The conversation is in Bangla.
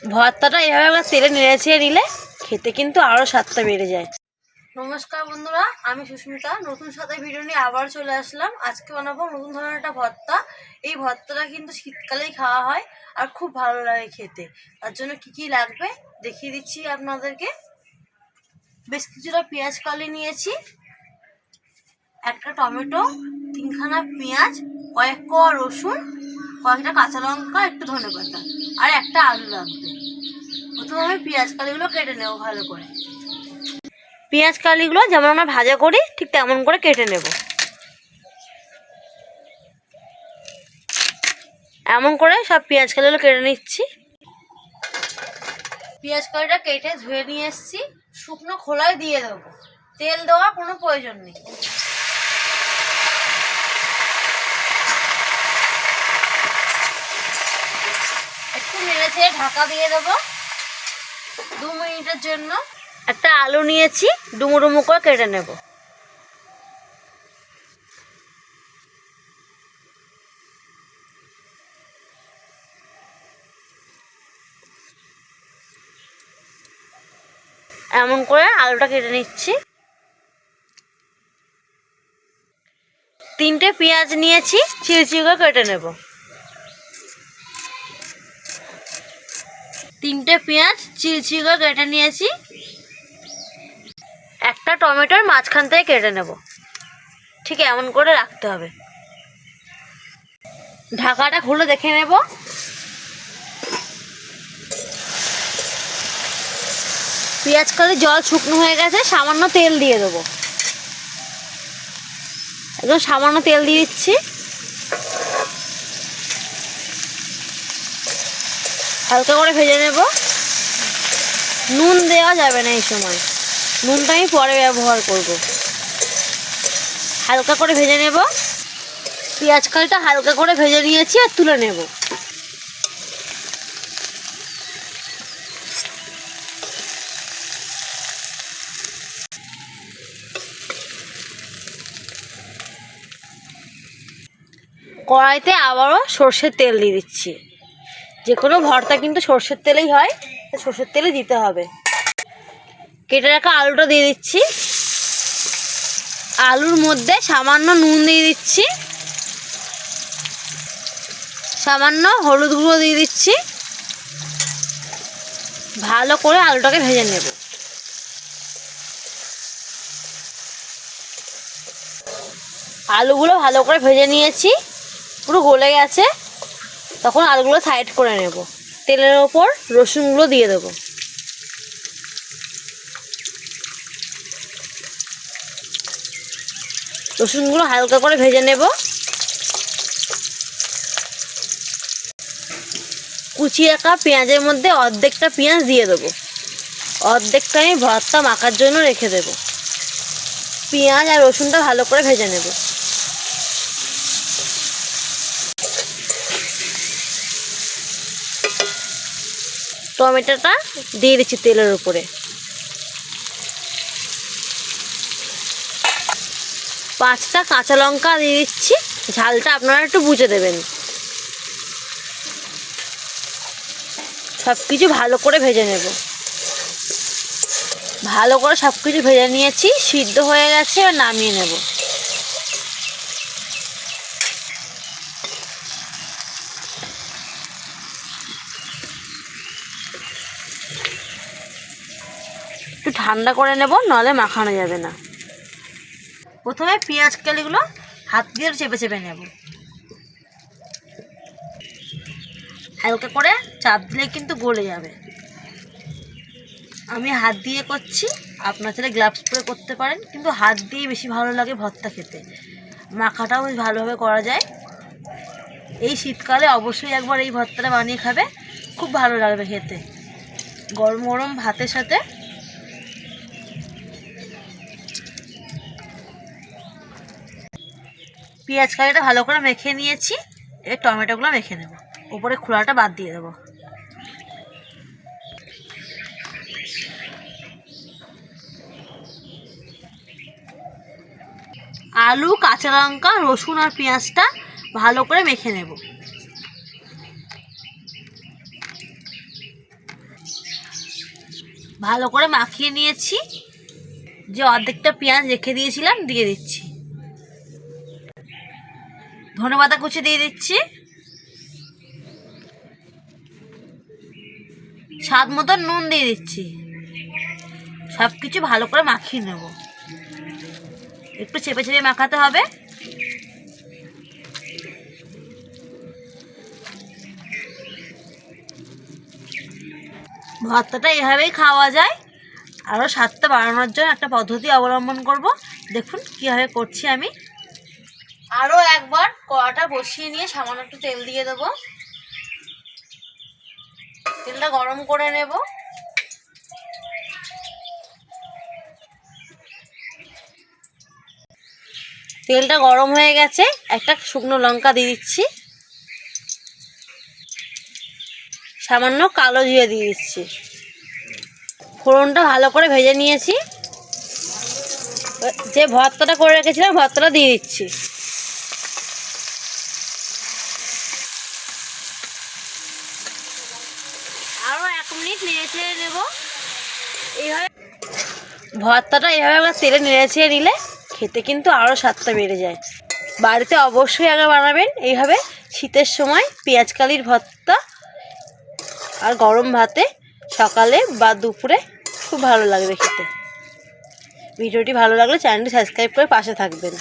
ভর্তাটা এভাবে আমরা তেলে নেড়ে নিলে খেতে কিন্তু আরও স্বাদটা বেড়ে যায়। নমস্কার বন্ধুরা, আমি সুস্মিতা নতুন সাথে ভিডিও নিয়ে আবার চলে আসলাম। আজকে বানাবো নতুন ধরনের একটা ভর্তা। এই ভর্তাটা কিন্তু শীতকালেই খাওয়া হয় আর খুব ভালো লাগে খেতে। তার জন্য কী কী লাগবে দেখিয়ে দিচ্ছি আপনাদেরকে। বেশ কিছুটা পেঁয়াজ কালি নিয়েছি, একটা টমেটো, 3খানা পেঁয়াজ, কয়েক কোয়া রসুন, কয়েকটা কাঁচা লঙ্কা, একটু ধনেপাতা আর একটা আলু লাগবে। প্রথমে আমি পেঁয়াজ কালিগুলো কেটে নেব ভালো করে। পেঁয়াজ কালিগুলো যেমন আমরা ভাজা করি ঠিক তেমন করে কেটে নেব। এমন করে সব পেঁয়াজ কালিগুলো কেটে নিচ্ছি। পেঁয়াজ কালিটা কেটে ধুয়ে নিয়ে এসেছি, শুকনো খোলায় দিয়ে দেবো। তেল দেওয়ার কোনো প্রয়োজন নেই। একটু নেড়েছে ঢাকা দিয়ে দেবো 2 মিনিটের জন্য। একটা আলু নিয়েছি, ডুমো ডুমো করে কেটে নেব। এমন করে আলুটা কেটে নিচ্ছি। 3টে পেঁয়াজ নিয়েছি, চিড়ি করে কেটে নেব। 3টে পেঁয়াজ চিড়ি করে কেটে নিয়েছি। একটা টমেটোর মাঝখান থেকে কেটে নেব। ঠিক এমন করে রাখতে হবে। ঢাকাটা খুলে দেখে নেব। পেঁয়াজ কালি জল শুকনো হয়ে গেছে, সামান্য তেল দিয়ে দেবো। একদম সামান্য তেল দিয়ে দিচ্ছি। হালকা করে ভেজে নেব। নুন দেওয়া যাবে না এই সময়, নুনটা আমি পরে ব্যবহার করব। হালকা করে ভেজে নেব। পেঁয়াজ কালিটা হালকা করে ভেজে নিয়েছি আর তুলে নেব। কড়াইতে আবারও সর্ষের তেল দিয়ে দিচ্ছি। যে কোনো ভর্তা কিন্তু সর্ষের তেলেই হয়, সর্ষের তেলে দিতে হবে। কেটে রাখা আলুটা দিয়ে দিচ্ছি। আলুর মধ্যে সামান্য নুন দিয়ে দিচ্ছি, সামান্য হলুদ গুঁড়ো দিয়ে দিচ্ছি। ভালো করে আলুটাকে ভেজে নেব। আলুগুলো ভালো করে ভেজে নিয়েছি, পুরো গলে গেছে। তখন আলুগুলো সাইড করে নেব। তেলের ওপর রসুনগুলো দিয়ে দেবো। রসুনগুলো হালকা করে ভেজে নেব। কুচিয়ে রাখা পেঁয়াজের মধ্যে অর্ধেকটা পেঁয়াজ দিয়ে দেবো। অর্ধেকটা আমি ভর্তা মাখার জন্য রেখে দেব। পেঁয়াজ আর রসুনটা ভালো করে ভেজে নেব। টমেটোটা দিয়ে দিচ্ছি তেলের উপরে। 5টা কাঁচা লঙ্কা দিয়ে দিচ্ছি। ঝালটা আপনারা একটু বুঝে দেবেন। সব কিছু ভালো করে ভেজে নেব। ভালো করে সব কিছু ভেজে নিয়েছি, সিদ্ধ হয়ে গেছে, আর নামিয়ে নেব। একটু ঠান্ডা করে নেব, নাহলে মাখানো যাবে না। প্রথমে পেঁয়াজ কালিগুলো হাত দিয়ে চেপে চেপে নেব। হালকা করে চাপ দিলে কিন্তু গলে যাবে। আমি হাত দিয়ে করছি, আপনার ছেলে গ্লাভস পরে করতে পারেন, কিন্তু হাত দিয়ে বেশি ভালো লাগে ভর্তা খেতে। মাখাটাও বেশ ভালোভাবে করা যায়। এই শীতকালে অবশ্যই একবার এই ভর্তাটা বানিয়ে খাবে, খুব ভালো লাগবে খেতে গরম গরম ভাতের সাথে। পেঁয়াজ কালিটা ভালো করে মেখে নিয়েছি। এবার টমেটোগুলো মেখে নেব। উপরে খোলাটা বাদ দিয়ে দেবো। আলু, কাঁচা লঙ্কা, রসুন আর পেঁয়াজটা ভালো করে মেখে নেব। ভালো করে মাখিয়ে নিয়েছি। যে অর্ধেকটা পেঁয়াজ রেখে দিয়েছিলাম দিয়ে দিচ্ছি। ধনেপাতা কুচি দিয়ে দিচ্ছি। স্বাদ মতো নুন দিয়ে দিচ্ছি। সব কিছু ভালো করে মাখিয়ে নেব। একটু চেপে চেপে মাখাতে হবে। ভর্তাটা এভাবেই খাওয়া যায়। আরও স্বাদটা বাড়ানোর জন্য একটা পদ্ধতি অবলম্বন করব। দেখুন কীভাবে করছি আমি। আরও একবার কড়াটা বসিয়ে নিয়ে সামান্য একটু তেল দিয়ে দেবো। তেলটা গরম করে নেব। তেলটা গরম হয়ে গেছে, একটা শুকনো লঙ্কা দিয়ে দিচ্ছি। সামান্য কালো জিরে দিয়ে দিচ্ছি। ফোড়নটা ভালো করে ভেজে নিয়েছি। যে ভর্তাটা করে রেখেছিলাম ভর্তাটা দিয়ে দিচ্ছি। আরও 1 মিনিট নেড়ে ছেড়ে নেব। এইভাবে ভর্তাটা এভাবে আমরা তেলে নেড়ে ছেড়ে নিলে খেতে কিন্তু আরও স্বাদটা বেড়ে যায়। বাড়িতে অবশ্যই আগে বানাবেন এইভাবে। শীতের সময় পেঁয়াজকালির ভর্তা আর গরম ভাতে সকালে বা দুপুরে খুব ভালো লাগবে খেতে। ভিডিওটি ভালো লাগলে চ্যানেলটি সাবস্ক্রাইব করে পাশে থাকবেন।